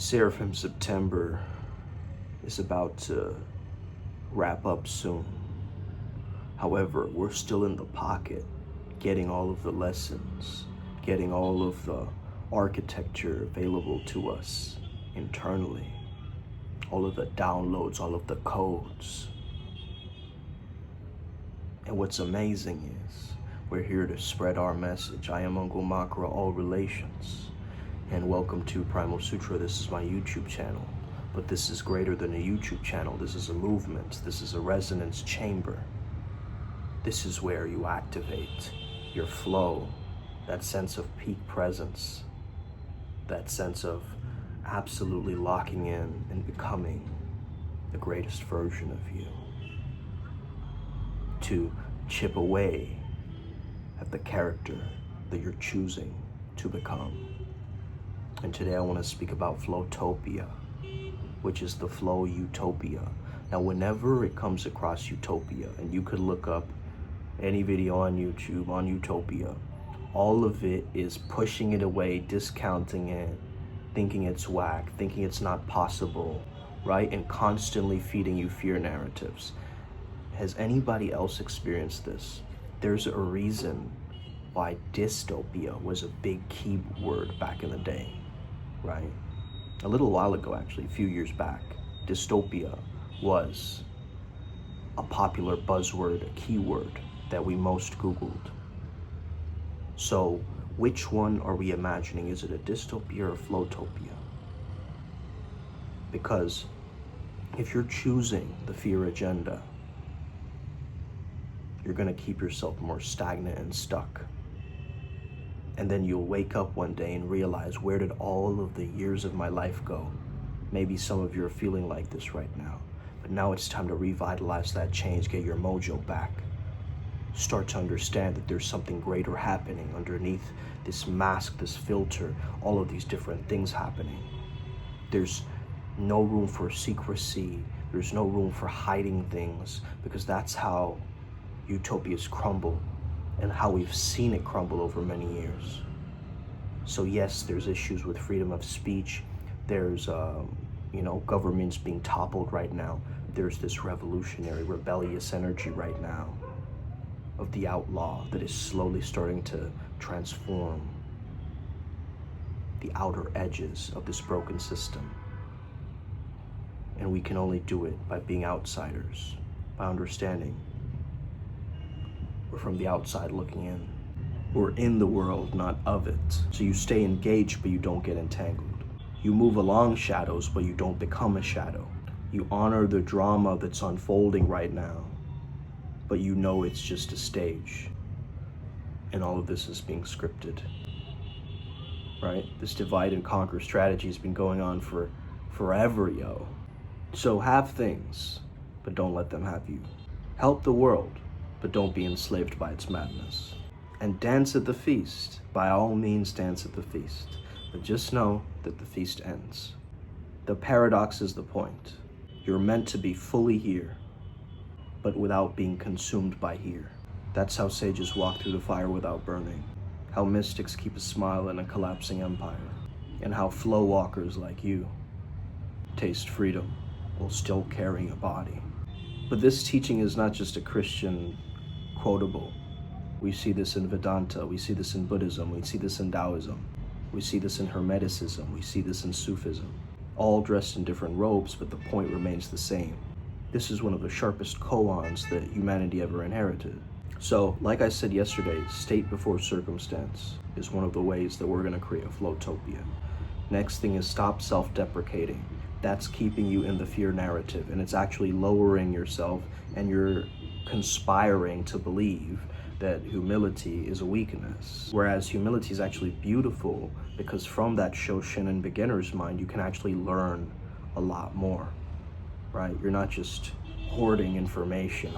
Seraphim September is about to wrap up soon. However, we're still in the pocket, getting all of the lessons, getting all of the architecture available to us internally, all of the downloads, all of the codes. And what's amazing is we're here to spread our message. I am Uncle Makara, all relations. And welcome to Primal Sutra. This is my YouTube channel. But this is greater than a YouTube channel. This is a movement. This is a resonance chamber. This is where you activate your flow, that sense of peak presence, that sense of absolutely locking in and becoming the greatest version of you. To chip away at the character that you're choosing to become. And today I want to speak about Flowtopia, which is the flow utopia. Now, whenever it comes across utopia, and you could look up any video on YouTube on utopia, all of it is pushing it away, discounting it, thinking it's whack, thinking it's not possible, right? And constantly feeding you fear narratives. Has anybody else experienced this? There's a reason why dystopia was a big keyword back in the day, right? A little while ago, actually, a few years back, dystopia was a popular buzzword, a keyword that we most Googled. So which one are we imagining? Is it a dystopia or a flowtopia? Because if you're choosing the fear agenda, you're gonna keep yourself more stagnant and stuck. And then you'll wake up one day and realize, where did all of the years of my life go? Maybe some of you are feeling like this right now. But now it's time to revitalize that change, get your mojo back. Start to understand that there's something greater happening underneath this mask, this filter, all of these different things happening. There's no room for secrecy. There's no room for hiding things, because that's how utopias crumble and how we've seen it crumble over many years. So yes, there's issues with freedom of speech. There's, governments being toppled right now. There's this revolutionary, rebellious energy right now of the outlaw that is slowly starting to transform the outer edges of this broken system. And we can only do it by being outsiders, by understanding we're from the outside looking in. We're in the world, not of it. So you stay engaged, but you don't get entangled. You move along shadows, but you don't become a shadow. You honor the drama that's unfolding right now, but you know it's just a stage. And all of this is being scripted, right? This divide and conquer strategy has been going on for forever, yo. So have things, but don't let them have you. Help the world, but don't be enslaved by its madness. And dance at the feast. By all means, dance at the feast. But just know that the feast ends. The paradox is the point. You're meant to be fully here, but without being consumed by here. That's how sages walk through the fire without burning. How mystics keep a smile in a collapsing empire. And how flow walkers like you taste freedom while still carrying a body. But this teaching is not just a Christian quotable. We see this in Vedanta, we see this in Buddhism, we see this in Taoism, we see this in Hermeticism, we see this in Sufism. All dressed in different robes, but the point remains the same. This is one of the sharpest koans that humanity ever inherited. So, like I said yesterday, state before circumstance is one of the ways that we're gonna create a flowtopia. Next thing is stop self-deprecating. That's keeping you in the fear narrative, and it's actually lowering yourself, and you're conspiring to believe that humility is a weakness. Whereas humility is actually beautiful, because from that Shoshin and beginner's mind, you can actually learn a lot more, right? You're not just hoarding information,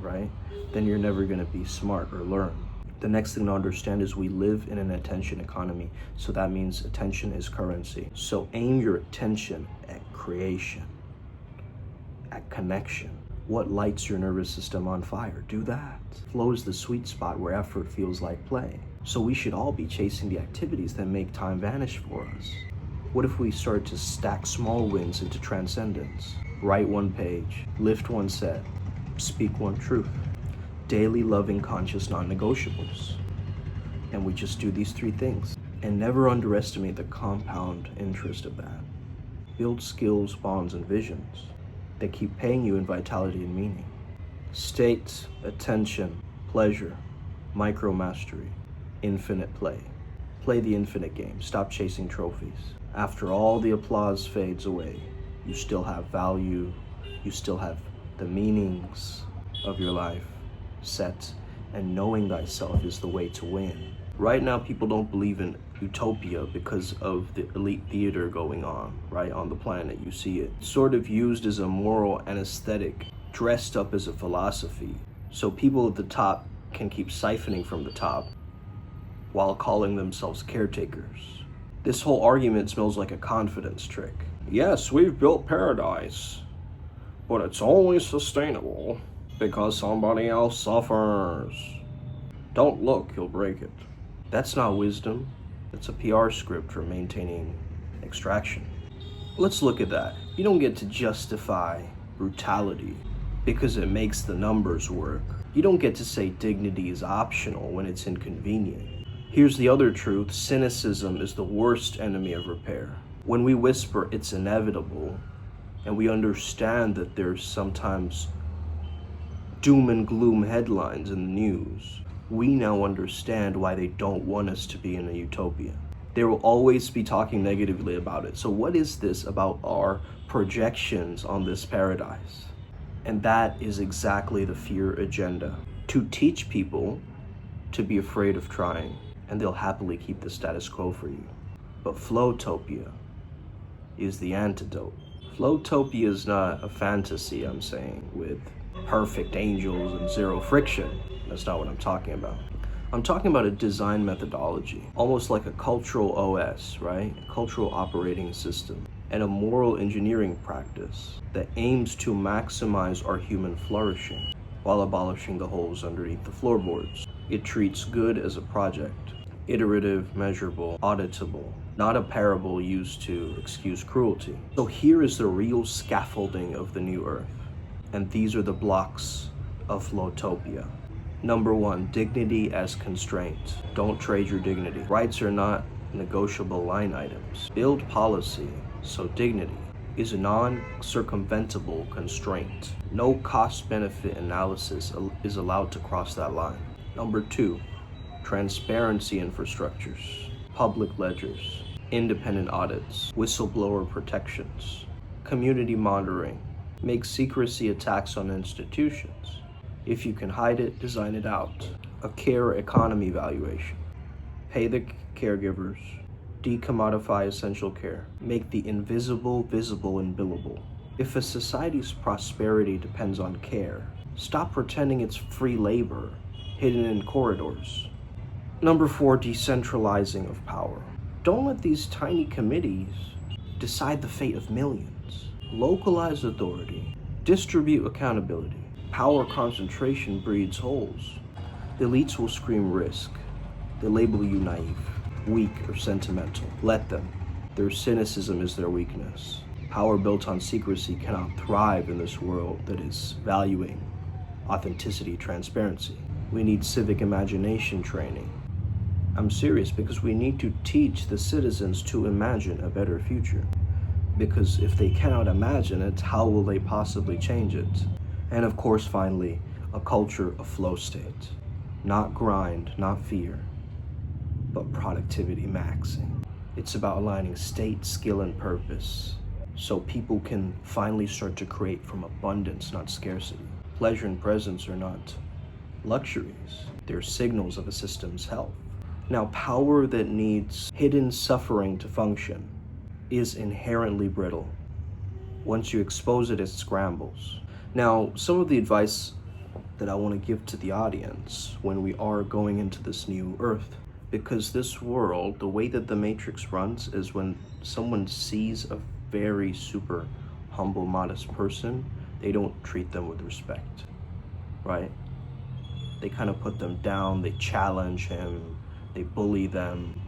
right? Then you're never gonna be smart or learn. The next thing to understand is we live in an attention economy. So that means attention is currency. So aim your attention at creation, at connection. What lights your nervous system on fire? Do that. Flow is the sweet spot where effort feels like play. So we should all be chasing the activities that make time vanish for us. What if we start to stack small wins into transcendence? Write one page, lift one set, speak one truth. Daily loving conscious non-negotiables. And we just do these 3 things. And never underestimate the compound interest of that. Build skills, bonds, and visions that keep paying you in vitality and meaning. State, attention, pleasure, micro-mastery, infinite play. Play the infinite game. Stop chasing trophies. After all the applause fades away, you still have value, you still have the meanings of your life set, and knowing thyself is the way to win. Right now, people don't believe in utopia because of the elite theater going on, right, on the planet. You see it sort of used as a moral anesthetic, dressed up as a philosophy. So people at the top can keep siphoning from the top while calling themselves caretakers. This whole argument smells like a confidence trick. Yes, we've built paradise, but it's only sustainable because somebody else suffers. Don't look, you'll break it. That's not wisdom. It's a PR script for maintaining extraction. Let's look at that. You don't get to justify brutality because it makes the numbers work. You don't get to say dignity is optional when it's inconvenient. Here's the other truth. Cynicism is the worst enemy of repair. When we whisper it's inevitable, and we understand that there's sometimes doom and gloom headlines in the news, we now understand why they don't want us to be in a utopia. They will always be talking negatively about it. So what is this about our projections on this paradise? And that is exactly the fear agenda. To teach people to be afraid of trying, and they'll happily keep the status quo for you. But Flowtopia is the antidote. Flowtopia is not a fantasy, I'm saying, with perfect angels and zero friction. That's not what I'm talking about. I'm talking about a design methodology, almost like a cultural OS, right? A cultural operating system, and a moral engineering practice that aims to maximize our human flourishing while abolishing the holes underneath the floorboards. It treats good as a project, iterative, measurable, auditable, not a parable used to excuse cruelty. So here is the real scaffolding of the new earth, and these are the blocks of Flowtopia. Number 1, dignity as constraint. Don't trade your dignity. Rights are not negotiable line items. Build policy so dignity is a non-circumventable constraint. No cost-benefit analysis is allowed to cross that line. Number 2, transparency infrastructures, public ledgers, independent audits, whistleblower protections, community monitoring. Make secrecy attacks on institutions. If you can hide it, design it out. A care economy valuation. Pay the caregivers. Decommodify essential care. Make the invisible visible and billable. If a society's prosperity depends on care, stop pretending it's free labor hidden in corridors. Number 4, decentralizing of power. Don't let these tiny committees decide the fate of millions. Localize authority. Distribute accountability. Power concentration breeds holes. The elites will scream risk. They label you naive, weak, or sentimental. Let them. Their cynicism is their weakness. Power built on secrecy cannot thrive in this world that is valuing authenticity, transparency. We need civic imagination training. I'm serious, because we need to teach the citizens to imagine a better future. Because if they cannot imagine it, how will they possibly change it? And of course, finally, a culture of flow state. Not grind, not fear, but productivity maxing. It's about aligning state, skill, and purpose so people can finally start to create from abundance, not scarcity. Pleasure and presence are not luxuries. They're signals of a system's health. Now, power that needs hidden suffering to function is inherently brittle. Once you expose it, it scrambles. Now, some of the advice that I want to give to the audience when we are going into this new earth, because this world, the way that the Matrix runs is when someone sees a very super humble, modest person, they don't treat them with respect, right? They kind of put them down, they challenge him, they bully them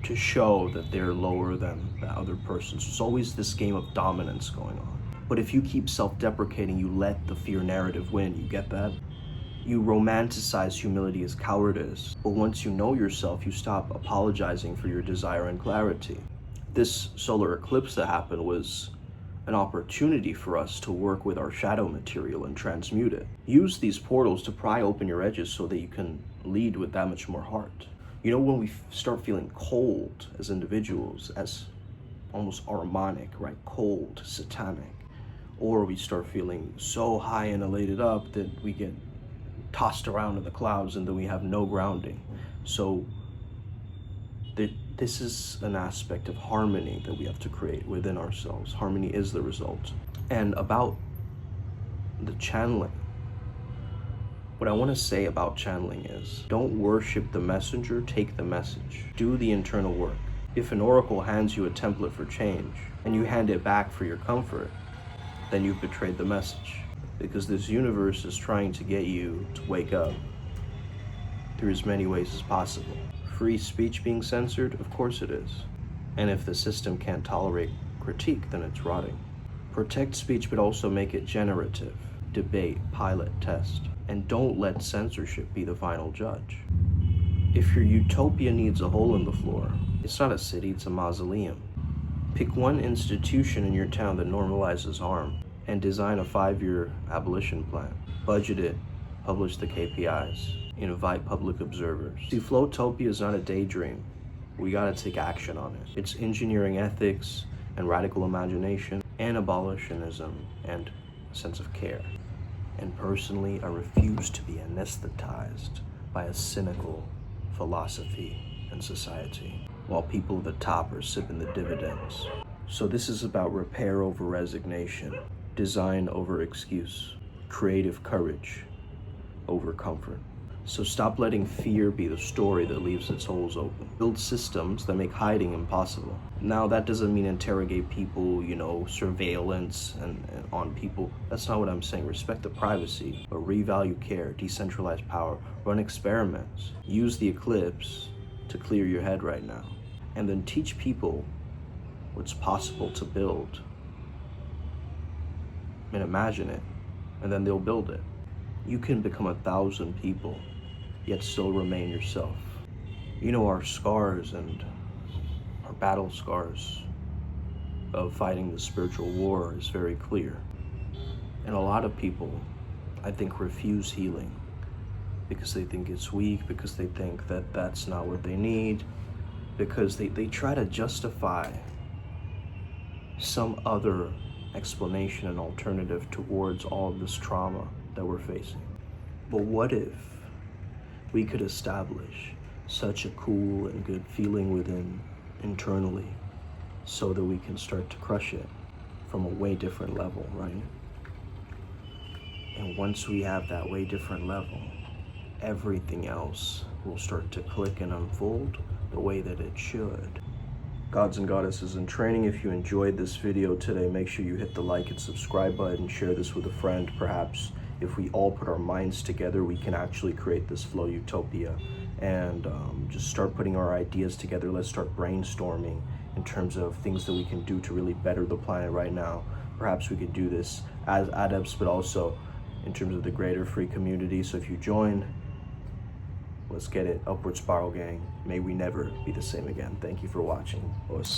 to show that they're lower than that other person. So it's always this game of dominance going on. But if you keep self-deprecating, you let the fear narrative win. You get that? You romanticize humility as cowardice. But once you know yourself, you stop apologizing for your desire and clarity. This solar eclipse that happened was an opportunity for us to work with our shadow material and transmute it. Use these portals to pry open your edges so that you can lead with that much more heart. You know, when we start feeling cold as individuals, as almost harmonic, right? Cold, satanic. Or we start feeling so high and elated up that we get tossed around in the clouds and then we have no grounding. So this is an aspect of harmony that we have to create within ourselves. Harmony is the result. And about the channeling, what I want to say about channeling is, don't worship the messenger, take the message. Do the internal work. If an oracle hands you a template for change and you hand it back for your comfort, then you've betrayed the message. Because this universe is trying to get you to wake up through as many ways as possible. Free speech being censored? Of course it is. And if the system can't tolerate critique, then it's rotting. Protect speech, but also make it generative. Debate, pilot, test. And don't let censorship be the final judge. If your utopia needs a hole in the floor, it's not a city, it's a mausoleum. Pick one institution in your town that normalizes harm and design a 5-year abolition plan. Budget it, publish the KPIs, invite public observers. See, Flowtopia is not a daydream. We gotta take action on it. It's engineering ethics and radical imagination and abolitionism and a sense of care. And personally, I refuse to be anesthetized by a cynical philosophy and society, while people at the top are sipping the dividends. So this is about repair over resignation, design over excuse, creative courage over comfort. So stop letting fear be the story that leaves its holes open. Build systems that make hiding impossible. Now that doesn't mean interrogate people, surveillance and on people. That's not what I'm saying. Respect the privacy, but revalue care, decentralize power, run experiments. Use the eclipse to clear your head right now. And then teach people what's possible to build. And imagine it, and then they'll build it. You can become 1,000 people, yet still remain yourself. Our scars and our battle scars of fighting the spiritual war is very clear. And a lot of people, I think, refuse healing because they think it's weak, because they think that that's not what they need, because they try to justify some other explanation and alternative towards all of this trauma that we're facing. But what if we could establish such a cool and good feeling within internally so that we can start to crush it from a way different level, right? And once we have that way different level, everything else will start to click and unfold the way that it should. Gods and goddesses in training, if you enjoyed this video today, make sure you hit the like and subscribe button, share this with a friend. Perhaps if we all put our minds together, we can actually create this flow utopia and just start putting our ideas together. Let's start brainstorming in terms of things that we can do to really better the planet right now. Perhaps we could do this as adepts, but also in terms of the greater free community. So if you join, let's get it. Upward spiral, gang. May we never be the same again. Thank you for watching. Os.